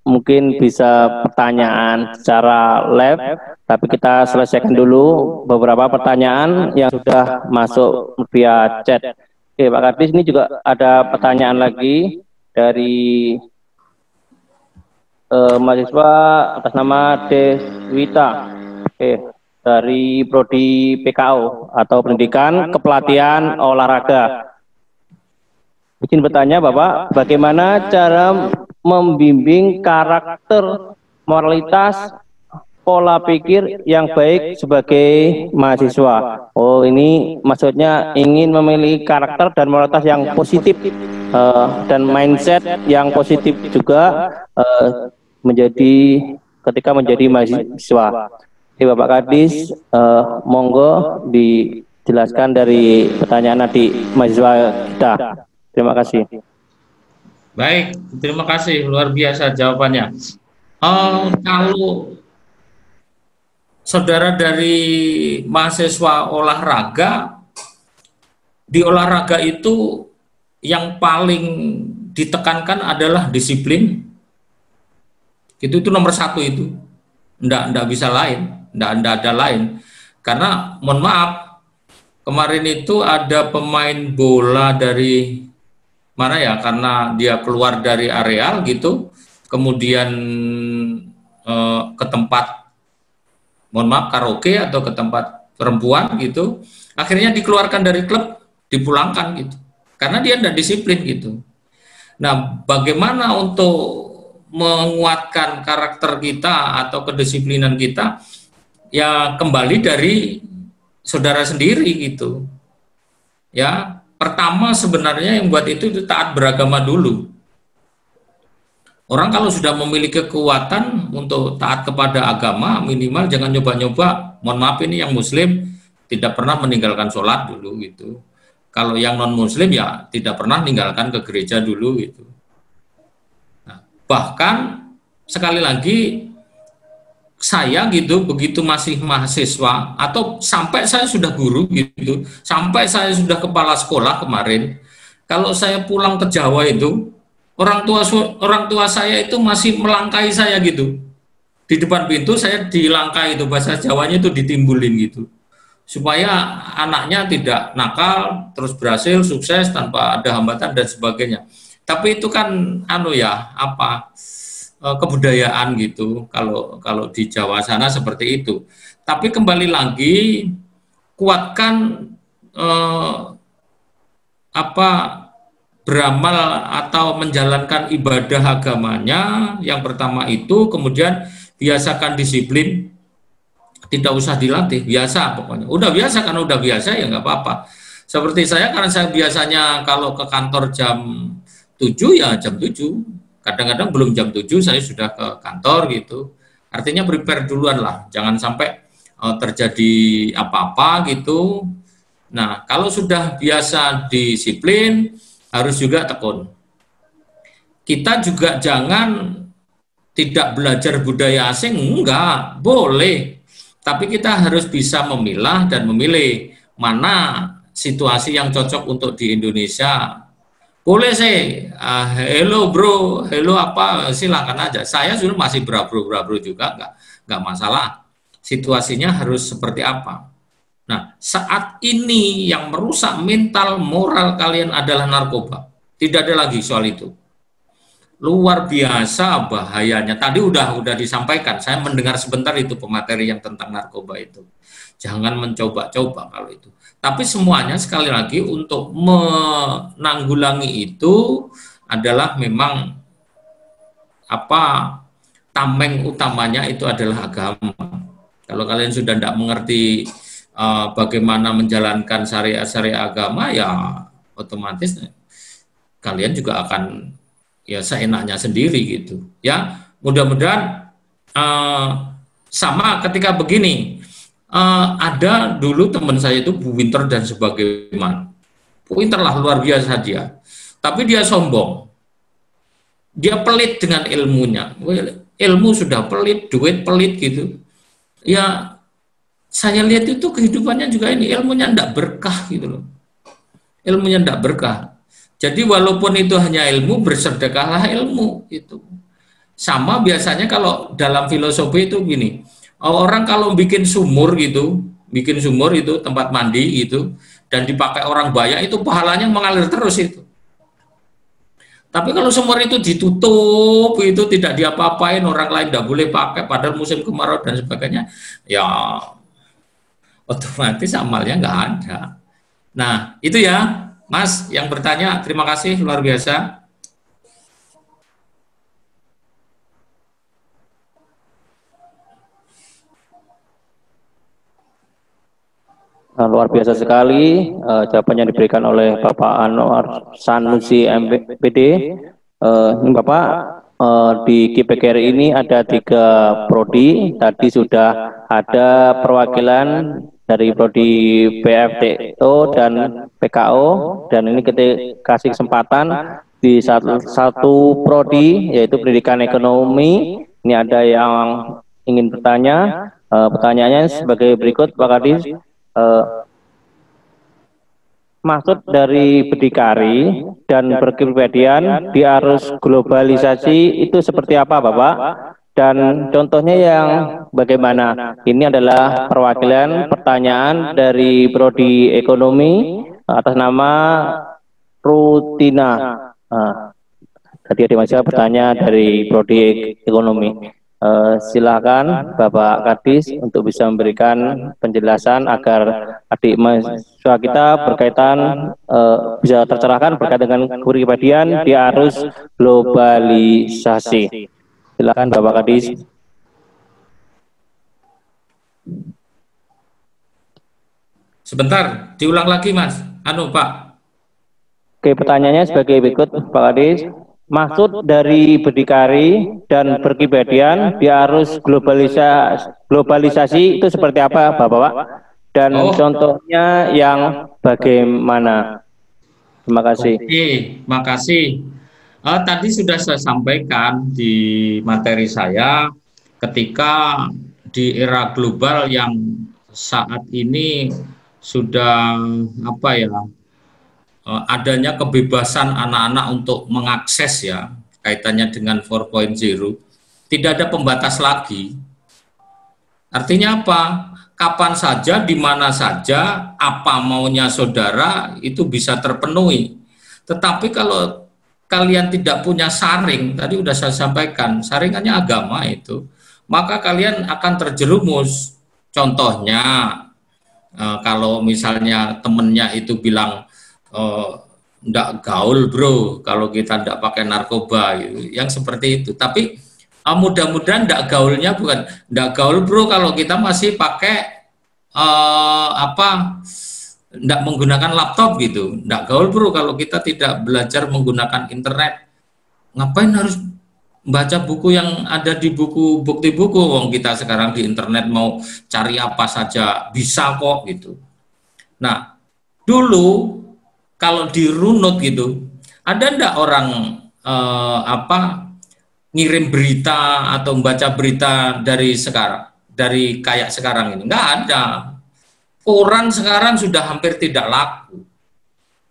mungkin bisa pertanyaan secara live, tapi kita selesaikan dulu beberapa pertanyaan yang sudah masuk via chat. Oke, Pak Kadis, ini juga ada pertanyaan lagi dari mahasiswa atas nama Deswita. Oke, dari Prodi PKO atau Pendidikan Kepelatihan Olahraga. Izin bertanya Bapak, bagaimana cara membimbing karakter, moralitas, pola pikir yang baik sebagai mahasiswa. Oh, ini maksudnya ingin memiliki karakter dan moralitas yang positif, dan mindset yang positif juga, menjadi ketika menjadi mahasiswa. Jadi Bapak Kadis, monggo dijelaskan dari pertanyaan adik mahasiswa kita. Terima kasih. Baik, terima kasih, luar biasa jawabannya. Kalau saudara dari mahasiswa olahraga, di olahraga itu yang paling ditekankan adalah disiplin. Itu nomor satu itu. Nggak bisa lain, nggak ada lain. Karena mohon maaf, kemarin itu ada pemain bola dari mana ya, karena dia keluar dari areal gitu, kemudian ke tempat, mohon maaf, karaoke atau ke tempat perempuan gitu, akhirnya dikeluarkan dari klub, dipulangkan gitu, karena dia tidak disiplin gitu. Nah, bagaimana untuk menguatkan karakter kita atau kedisiplinan kita, ya kembali dari saudara sendiri gitu. Ya, pertama sebenarnya yang buat itu taat beragama dulu. Orang kalau sudah memiliki kekuatan untuk taat kepada agama, minimal jangan nyoba-nyoba, mohon maaf ini yang muslim tidak pernah meninggalkan sholat dulu gitu. Kalau yang non muslim ya tidak pernah meninggalkan ke gereja dulu gitu. Nah, bahkan sekali lagi saya gitu, begitu masih mahasiswa atau sampai saya sudah guru gitu, sampai saya sudah kepala sekolah kemarin, kalau saya pulang ke Jawa itu, orang tua saya itu masih melangkai saya gitu. Di depan pintu saya dilangkai itu, bahasa Jawanya itu ditimbulin gitu. Supaya anaknya tidak nakal, terus berhasil, sukses tanpa ada hambatan dan sebagainya. Tapi itu kan kebudayaan gitu, kalau di Jawa sana seperti itu. Tapi kembali lagi, kuatkan beramal atau menjalankan ibadah agamanya. Yang pertama itu, kemudian biasakan disiplin, tidak usah dilatih, biasa pokoknya. Udah biasa, karena udah biasa ya nggak apa-apa. Seperti saya, karena saya biasanya kalau ke kantor jam 7 ya jam 7. Kadang-kadang belum jam 7 saya sudah ke kantor gitu. Artinya prepare duluan lah, jangan sampai terjadi apa-apa gitu. Nah, kalau sudah biasa disiplin, harus juga tekun. Kita juga jangan tidak belajar budaya asing, enggak, boleh. Tapi kita harus bisa memilah dan memilih mana situasi yang cocok untuk di Indonesia. Boleh sih, hello bro, hello apa, silakan aja. Saya sudah masih bra-bro juga, enggak masalah. Situasinya harus seperti apa. Nah, saat ini yang merusak mental moral kalian adalah narkoba. Tidak ada lagi soal itu. Luar biasa bahayanya. Tadi udah disampaikan. Saya mendengar sebentar itu pemateri yang tentang narkoba itu. Jangan mencoba-coba kalau itu. Tapi semuanya sekali lagi untuk menanggulangi itu adalah memang tameng utamanya itu adalah agama. Kalau kalian sudah tidak mengerti bagaimana menjalankan syariat agama, ya otomatis kalian juga akan ya seenaknya sendiri gitu. Ya, mudah-mudahan sama ketika begini. Ada dulu teman saya itu Bu Winter dan sebagainya. Bu Winter lah luar biasa dia. Tapi dia sombong. Dia pelit dengan ilmunya. Ilmu sudah pelit, duit pelit gitu. Ya, saya lihat itu kehidupannya juga ini, ilmunya tidak berkah gitu loh. Ilmunya tidak berkah. Jadi walaupun itu hanya ilmu, bersedekahlah ilmu itu. Sama biasanya kalau dalam filosofi itu gini, orang kalau bikin sumur itu tempat mandi gitu, dan dipakai orang banyak itu pahalanya mengalir terus itu. Tapi kalau sumur itu ditutup, itu tidak diapa-apain, orang lain tidak boleh pakai, padahal musim kemarau dan sebagainya, ya otomatis amalnya nggak ada. Nah, itu ya, Mas yang bertanya, terima kasih, luar biasa. Luar biasa sekali jawaban yang diberikan oleh Bapak Anwar Sanusi MPD. Ini Bapak, di KPGRI ini ada 3 prodi. Tadi sudah ada perwakilan dari prodi PFTO dan PKO, dan ini kita kasih kesempatan di satu prodi, yaitu pendidikan ekonomi. Ini ada yang ingin bertanya. Pertanyaannya sebagai berikut, Pak Kadis. Maksud dari berdikari dan berkepribadian di arus globalisasi itu seperti apa, Bapak? Dan contohnya yang bagaimana? Ini adalah perwakilan pertanyaan dari prodi ekonomi atas nama Rutina. Tadi ada mahasiswa bertanya dari prodi ekonomi. Silakan Bapak Kadis untuk bisa memberikan penjelasan agar adik mahasiswa kita berkaitan bisa tercerahkan berkaitan dengan kepribadian di arus globalisasi. Silakan Bapak Kadis. Sebentar, diulang lagi Mas. Pak. Oke, pertanyaannya sebagai berikut, Pak Kadis. Maksud dari berdikari dan berkepribadian di arus globalisasi itu seperti apa, Bapak? Dan contohnya yang bagaimana? Terima kasih. Oke, makasih. Tadi sudah saya sampaikan di materi saya, ketika di era global yang saat ini sudah adanya kebebasan anak-anak untuk mengakses ya, kaitannya dengan 4.0, tidak ada pembatas lagi. Artinya apa? Kapan saja, di mana saja, apa maunya saudara itu bisa terpenuhi. Tetapi kalau kalian tidak punya saring, tadi sudah saya sampaikan, saringannya agama itu, maka kalian akan terjerumus. Contohnya, kalau misalnya temennya itu bilang, ndak gaul bro kalau kita ndak pakai narkoba gitu. Yang seperti itu. Tapi mudah-mudahan ndak gaulnya bukan ndak gaul bro kalau kita masih pakai ndak menggunakan laptop gitu. Ndak gaul bro kalau kita tidak belajar menggunakan internet. Ngapain harus baca buku yang ada di buku bukti buku, wong kita sekarang di internet mau cari apa saja bisa kok gitu. Nah, dulu kalau dirunut gitu, ada ndak orang ngirim berita atau membaca berita dari sekarang, dari kayak sekarang ini? Nggak ada. Koran sekarang sudah hampir tidak laku.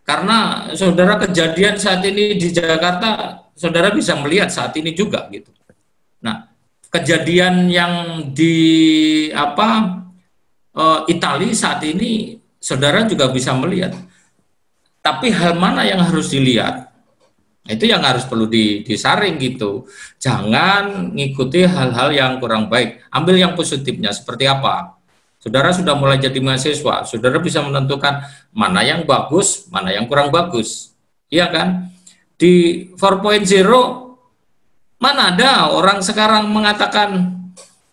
Karena saudara, kejadian saat ini di Jakarta, saudara bisa melihat saat ini juga gitu. Nah, kejadian yang di Italia saat ini, saudara juga bisa melihat. Tapi hal mana yang harus dilihat? Itu yang harus perlu disaring gitu. Jangan ngikuti hal-hal yang kurang baik. Ambil yang positifnya seperti apa? Saudara sudah mulai jadi mahasiswa, saudara bisa menentukan mana yang bagus, mana yang kurang bagus. Iya kan? Di 4.0, mana ada orang sekarang mengatakan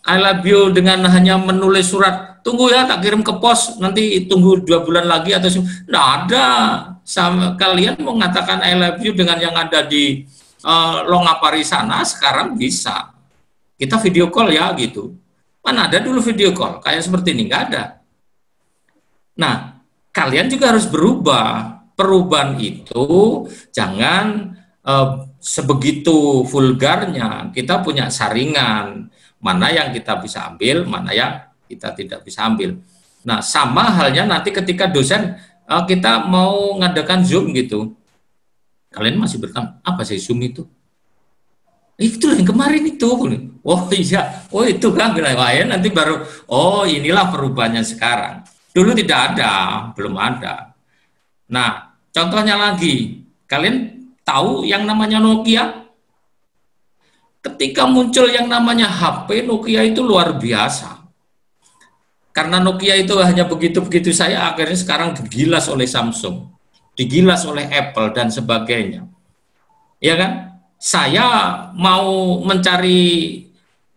I love you dengan hanya menulis surat, tunggu ya tak kirim ke pos, nanti tunggu 2 bulan lagi atau nggak ada. Sama kalian mengatakan I love you dengan yang ada di Longapari sana, sekarang bisa. Kita video call ya gitu. Mana ada dulu video call kayak seperti ini, nggak ada. Nah, kalian juga harus berubah. Perubahan itu jangan sebegitu vulgarnya. Kita punya saringan, mana yang kita bisa ambil, mana yang kita tidak bisa ambil. Nah, sama halnya nanti ketika dosen kita mau ngadakan Zoom gitu. Kalian masih bertanya, apa sih Zoom itu? Itu yang kemarin itu. Oh iya, oh itu kan ya, nanti baru, oh inilah perubahannya sekarang. Dulu tidak ada, belum ada. Nah, contohnya lagi, kalian tahu yang namanya Nokia? Ketika muncul yang namanya HP, Nokia itu luar biasa. Karena Nokia itu hanya begitu-begitu saya, akhirnya sekarang digilas oleh Samsung, digilas oleh Apple, dan sebagainya. Ya kan? Saya mau mencari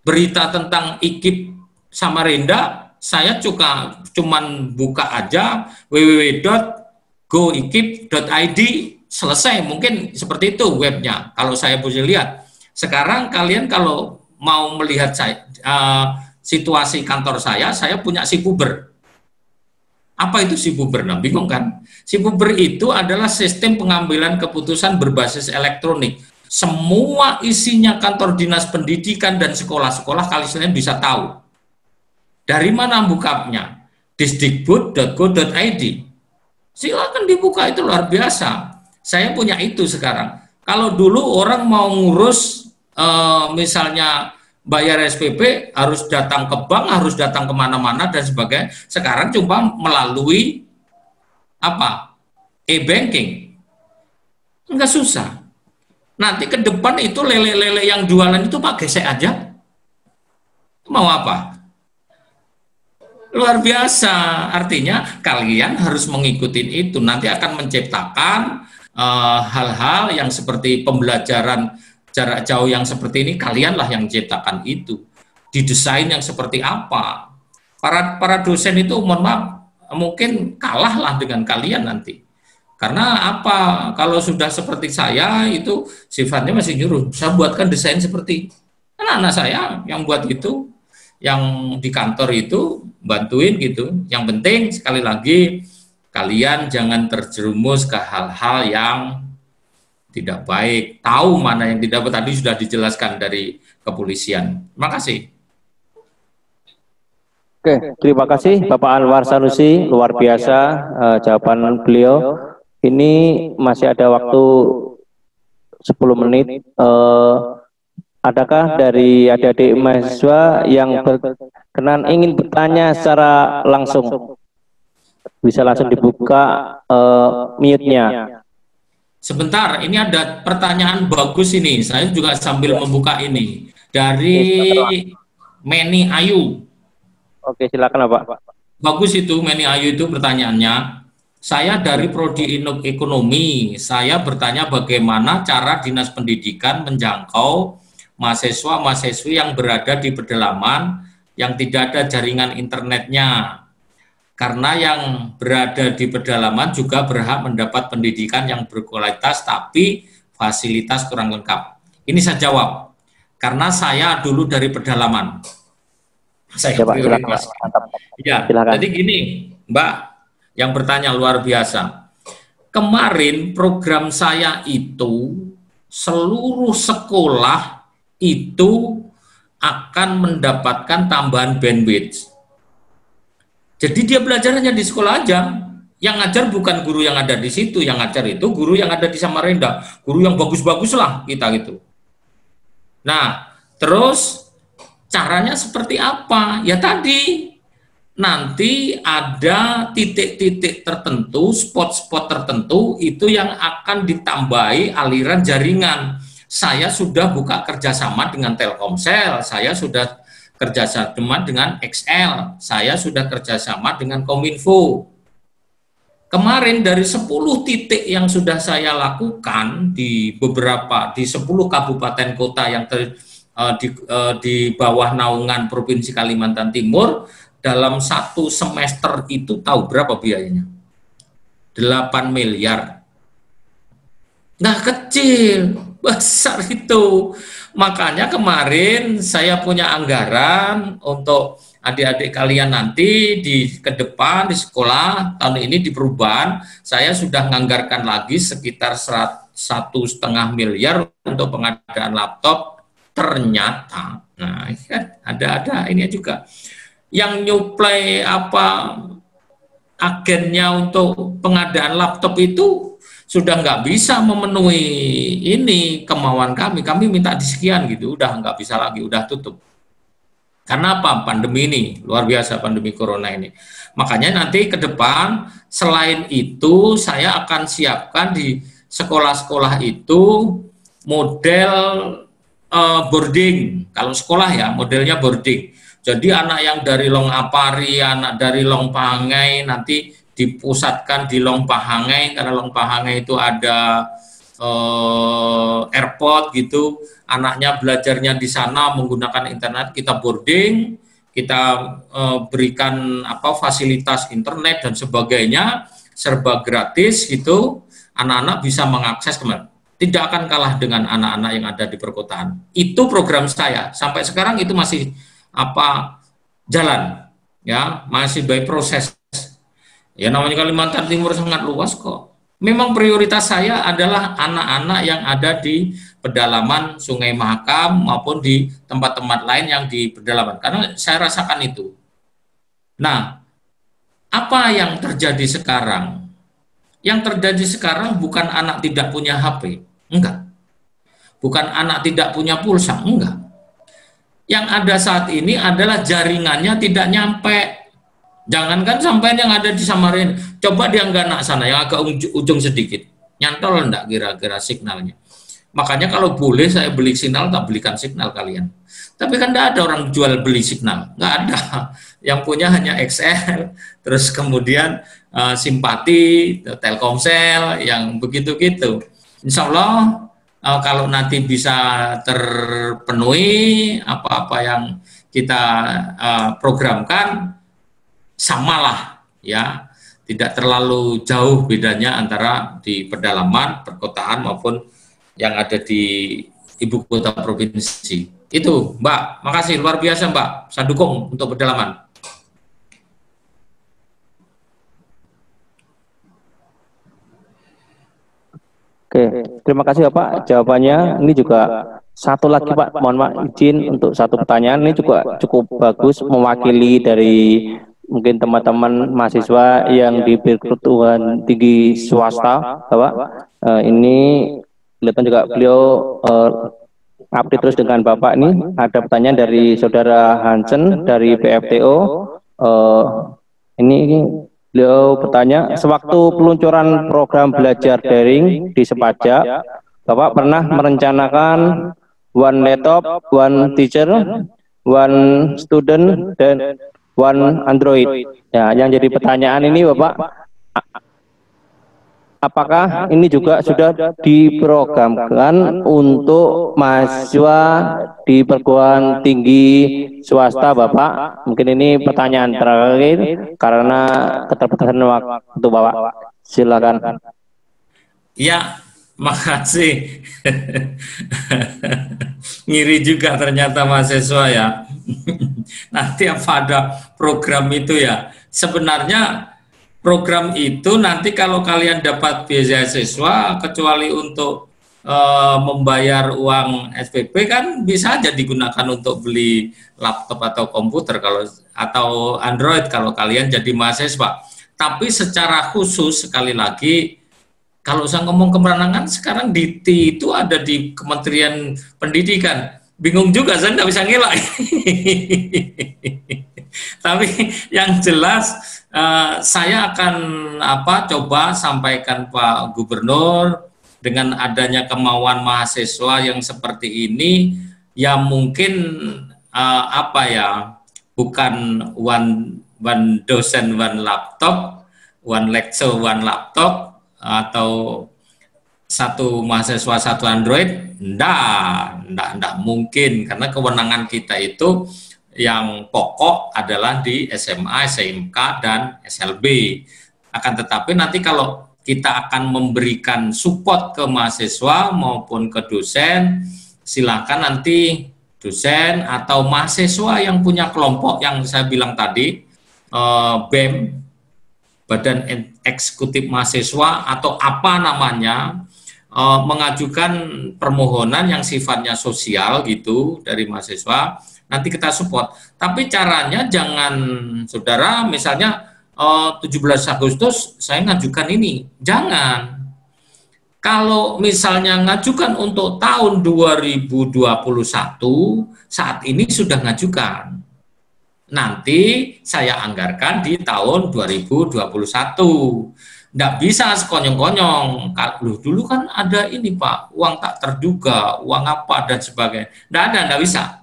berita tentang IKIP Samarinda, saya cuman buka aja www.goikip.id, selesai. Mungkin seperti itu webnya kalau saya bisa lihat. Sekarang kalian kalau mau melihat saya, situasi kantor saya punya Sipuber. Apa itu Sipuber? Nah, bingung kan? Sipuber itu adalah sistem pengambilan keputusan berbasis elektronik. Semua isinya kantor dinas pendidikan dan sekolah-sekolah kalian bisa tahu. Dari mana bukanya? Disdikbud.go.id. Silakan dibuka, itu luar biasa. Saya punya itu sekarang. Kalau dulu orang mau ngurus misalnya bayar SPP harus datang ke bank, harus datang kemana-mana dan sebagainya. Sekarang cuma melalui apa? E-banking. Enggak susah. Nanti ke depan itu lele-lele yang jualan itu Pak gesek aja. Mau apa? Luar biasa. Artinya kalian harus mengikuti itu. Nanti akan menciptakan hal-hal yang seperti pembelajaran jarak jauh yang seperti ini, kalianlah yang menciptakan itu. Didesain yang seperti apa? Para dosen itu mohon maaf mungkin kalahlah dengan kalian nanti. Karena apa? Kalau sudah seperti saya itu sifatnya masih nyuruh. Saya buatkan desain seperti anak-anak saya yang buat itu, yang di kantor itu bantuin gitu. Yang penting sekali lagi kalian jangan terjerumus ke hal-hal yang tidak baik, tahu mana yang tidak baik, tadi sudah dijelaskan dari kepolisian. Terima kasih. Oke, terima kasih Bapak Anwar Sanusi, luar biasa jawaban beliau. Ini masih ada waktu 10 menit. Adakah dari adik-adik mahasiswa yang berkenan ingin bertanya secara langsung? Bisa langsung dibuka mute-nya. Sebentar, ini ada pertanyaan bagus ini. Saya juga sambil membuka ini dari Meni Ayu. Oke, silakan Pak. Bagus itu Meni Ayu itu pertanyaannya. Saya dari Prodi Ekonomi. Saya bertanya bagaimana cara Dinas Pendidikan menjangkau mahasiswa-mahasiswi yang berada di pedalaman yang tidak ada jaringan internetnya. Karena yang berada di pedalaman juga berhak mendapat pendidikan yang berkualitas, tapi fasilitas kurang lengkap. Ini saya jawab, karena saya dulu dari pedalaman. Saya prioritas. Ya, jadi gini, Mbak, yang bertanya luar biasa. Kemarin program saya itu, seluruh sekolah itu akan mendapatkan tambahan bandwidth. Jadi dia belajarnya di sekolah aja. Yang ngajar bukan guru yang ada di situ, yang ngajar itu guru yang ada di Samarinda, guru yang bagus-bagus lah kita gitu. Nah, terus caranya seperti apa? Ya tadi, nanti ada titik-titik tertentu, spot-spot tertentu itu yang akan ditambahi aliran jaringan. Saya sudah buka kerjasama dengan Telkomsel, saya sudah kerjasama dengan XL, saya sudah kerjasama dengan Kominfo. Kemarin dari 10 titik yang sudah saya lakukan di 10 kabupaten kota yang di bawah naungan Provinsi Kalimantan Timur, dalam 1 semester itu tahu berapa biayanya? 8 miliar. Nggak kecil, besar itu. Makanya kemarin saya punya anggaran untuk adik-adik kalian nanti ke depan di sekolah tahun ini di perubahan, saya sudah menganggarkan lagi sekitar 1,5 miliar untuk pengadaan laptop. Ternyata, nah kan ada ini juga yang nyuplai agennya untuk pengadaan laptop itu sudah nggak bisa memenuhi ini kemauan kami minta di sekian gitu, udah nggak bisa lagi, udah tutup. Karena apa? Pandemi ini, luar biasa pandemi corona ini. Makanya nanti ke depan, selain itu, saya akan siapkan di sekolah-sekolah itu model boarding. Kalau sekolah ya, modelnya boarding. Jadi anak yang dari Long Apari, anak dari Long Pahangai, nanti dipusatkan di Long Pahangai, karena Long Pahangai itu ada airport gitu, anaknya belajarnya di sana menggunakan internet, kita boarding, kita berikan fasilitas internet dan sebagainya serba gratis gitu, anak-anak bisa mengakses kemana. Tidak akan kalah dengan anak-anak yang ada di perkotaan. Itu program saya. Sampai sekarang itu masih jalan, ya, masih by proses. Ya, namanya Kalimantan Timur sangat luas kok. Memang prioritas saya adalah anak-anak yang ada di pedalaman Sungai Mahakam maupun di tempat-tempat lain yang di pedalaman. Karena saya rasakan itu. Nah, apa yang terjadi sekarang? Yang terjadi sekarang bukan anak tidak punya HP, enggak. Bukan anak tidak punya pulsa, enggak. Yang ada saat ini adalah jaringannya tidak nyampe. Jangankan sampai yang ada di Samarinda, coba di Anggana sana yang agak ujung sedikit, nyantol enggak kira-kira signalnya. Makanya kalau boleh saya beli signal, tak belikan signal kalian. Tapi kan enggak ada orang jual beli signal, enggak ada. Yang punya hanya XL, terus kemudian Simpati, Telkomsel, yang begitu-gitu. Insya Allah kalau nanti bisa terpenuhi apa-apa yang kita programkan, samalah ya, tidak terlalu jauh bedanya antara di pedalaman, perkotaan maupun yang ada di ibu kota provinsi. Itu Mbak, makasih luar biasa Mbak, saya dukung untuk pedalaman. Oke, terima kasih Bapak jawabannya. Ini juga satu lagi Pak, mohon maaf izin untuk satu pertanyaan. Ini juga cukup bagus mewakili dari mungkin teman-teman mahasiswa yang di perguruan tinggi swasta, Bapak. Ini kelihatan juga beliau update terus dengan Bapak. Ini ada pertanyaan dari Saudara Hansen dari PFTO. Ini beliau bertanya, sewaktu peluncuran program belajar daring di Sepaja, Bapak pernah merencanakan one laptop, one teacher, one student, dan one Android. Ya, yang jadi pertanyaan ini Bapak, apakah ini juga sudah diprogramkan untuk mahasiswa di perguruan tinggi swasta Bapak? Mungkin ini pertanyaan terakhir karena keterbatasan waktu Bapak. Silakan. Ya, makasih. Ngiri juga ternyata mahasiswa ya. Nanti apa ada program itu ya. Sebenarnya program itu nanti kalau kalian dapat beasiswa, kecuali untuk membayar uang SPP kan bisa aja digunakan untuk beli laptop atau komputer kalau atau Android kalau kalian jadi mahasiswa. Tapi secara khusus sekali lagi, kalau saya ngomong kemenangan sekarang DITI itu ada di Kementerian Pendidikan. Bingung juga, saya nggak bisa ngelak. Tapi yang jelas saya akan coba sampaikan Pak Gubernur dengan adanya kemauan mahasiswa yang seperti ini, ya mungkin bukan one dosen one laptop, one lecture one laptop, atau satu mahasiswa satu Android, enggak mungkin, karena kewenangan kita itu yang pokok adalah di SMA, SMK, dan SLB. Akan tetapi nanti kalau kita akan memberikan support ke mahasiswa maupun ke dosen, silakan nanti dosen atau mahasiswa yang punya kelompok yang saya bilang tadi, BEM, Badan Eksekutif Mahasiswa atau apa namanya, mengajukan permohonan yang sifatnya sosial gitu dari mahasiswa, nanti kita support. Tapi caranya jangan saudara misalnya 17 Agustus saya ngajukan ini, jangan. Kalau misalnya ngajukan untuk tahun 2021, saat ini sudah ngajukan. Nanti saya anggarkan di tahun 2021. Nggak bisa sekonyong-konyong. Dulu kan ada ini Pak, uang tak terduga, uang apa dan sebagainya. Nggak bisa.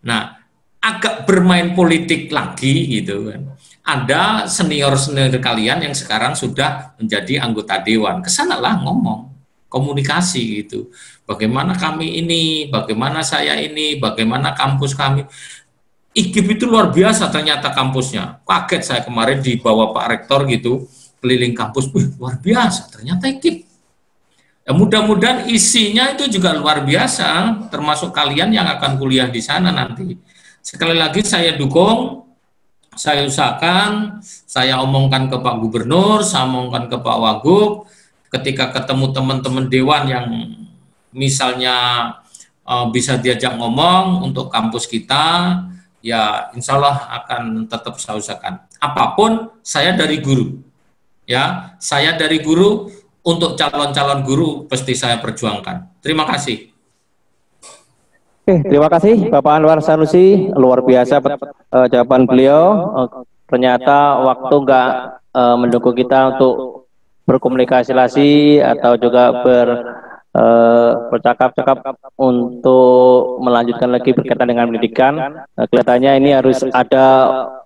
Nah, agak bermain politik lagi gitu kan. Ada senior-senior kalian yang sekarang sudah menjadi anggota dewan. Kesanalah ngomong, komunikasi gitu. Bagaimana kami ini, bagaimana saya ini, bagaimana kampus kami. IKIP itu luar biasa ternyata kampusnya. Kaget saya kemarin dibawa Pak Rektor gitu, keliling kampus, wih luar biasa ternyata IKIP. Ya, mudah-mudahan isinya itu juga luar biasa, termasuk kalian yang akan kuliah di sana nanti. Sekali lagi saya dukung, saya usahakan, saya omongkan ke Pak Gubernur, saya omongkan ke Pak Wagub, ketika ketemu teman-teman dewan yang misalnya bisa diajak ngomong untuk kampus kita, ya insya Allah akan tetap saya usahakan. Apapun saya dari guru, ya saya dari guru. Untuk calon-calon guru pasti saya perjuangkan. Terima kasih. Terima kasih Bapak Anwar Sanusi, luar biasa jawaban beliau. Ternyata waktu nggak mendukung kita untuk berkomunikasi atau juga bercakap-cakap untuk melanjutkan lagi berkaitan dengan pendidikan. Kelihatannya ini harus ada,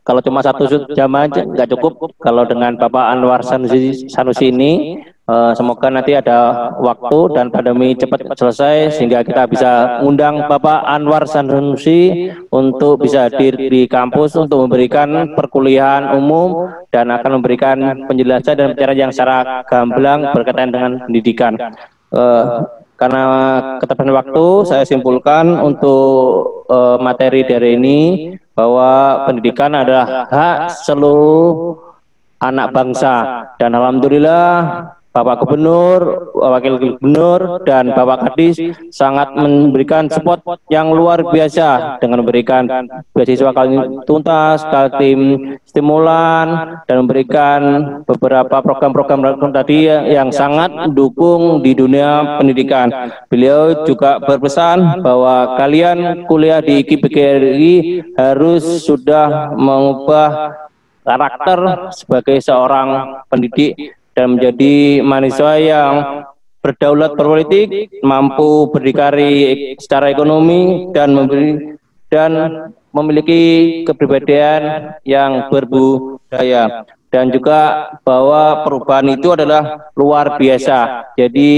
kalau cuma 1 jam aja nggak cukup. Kalau dengan Bapak Anwar Sanusi ini, semoga nanti ada waktu dan pandemi cepat selesai sehingga kita bisa undang Bapak Anwar Sanusi untuk bisa hadir di kampus untuk memberikan perkuliahan umum dan akan memberikan penjelasan dan pencerahan yang secara gamblang berkaitan dengan pendidikan. Karena keterbatasan waktu, saya simpulkan untuk materi dari ini bahwa pendidikan adalah hak seluruh anak bangsa, dan alhamdulillah Bapak Gubernur, Wakil Gubernur, dan Bapak Kadis sangat memberikan support yang luar biasa dengan memberikan beasiswa Kaltim tuntas, Kaltim stimulan, dan memberikan beberapa program-program tadi yang sangat mendukung di dunia pendidikan. Beliau juga berpesan bahwa kalian kuliah di IKIP-PGRI harus sudah mengubah karakter sebagai seorang pendidik dan menjadi mahasiswa yang berdaulat berpolitik, mampu berdikari secara ekonomi, dan memiliki kepribadian yang berbudaya. Dan juga bahwa perubahan itu adalah luar biasa. Jadi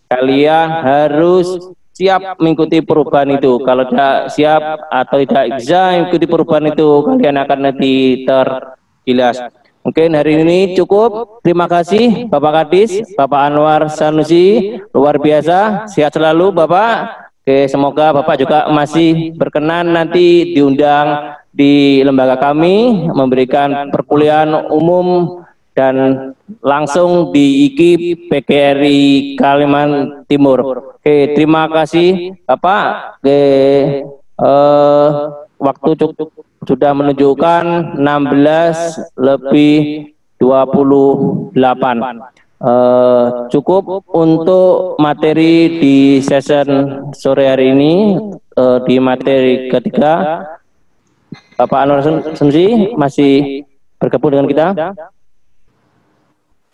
kalian harus siap mengikuti perubahan itu. Kalau tidak siap atau tidak bisa mengikuti perubahan itu, kalian akan nanti tergilas. Mungkin hari ini cukup. Terima kasih Bapak Kadis, Bapak Anwar Sanusi, luar biasa. Sehat selalu Bapak. Oke, semoga Bapak juga masih berkenan nanti diundang di lembaga kami memberikan perkuliahan umum dan langsung di IKIP PGRI Kalimantan Timur. Oke, terima kasih Bapak. Oke, waktu cukup sudah menunjukkan 16:28. Cukup untuk materi di session sore hari ini. Di materi ketiga, Bapak Anwar Sanusi masih bergabung dengan kita.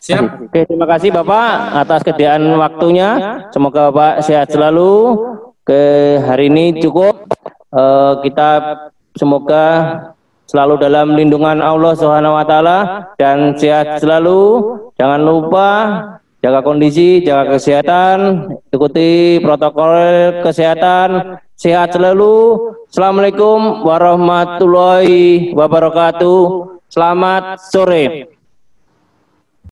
Siap. Oke, terima kasih Bapak atas kesediaan waktunya. Semoga Bapak sehat selalu. Ke hari ini cukup. Kita semoga selalu dalam lindungan Allah Subhanahu wa taala dan sehat selalu. Jangan lupa jaga kondisi, jaga kesehatan, ikuti protokol kesehatan. Sehat selalu. Assalamualaikum warahmatullahi wabarakatuh. Selamat sore.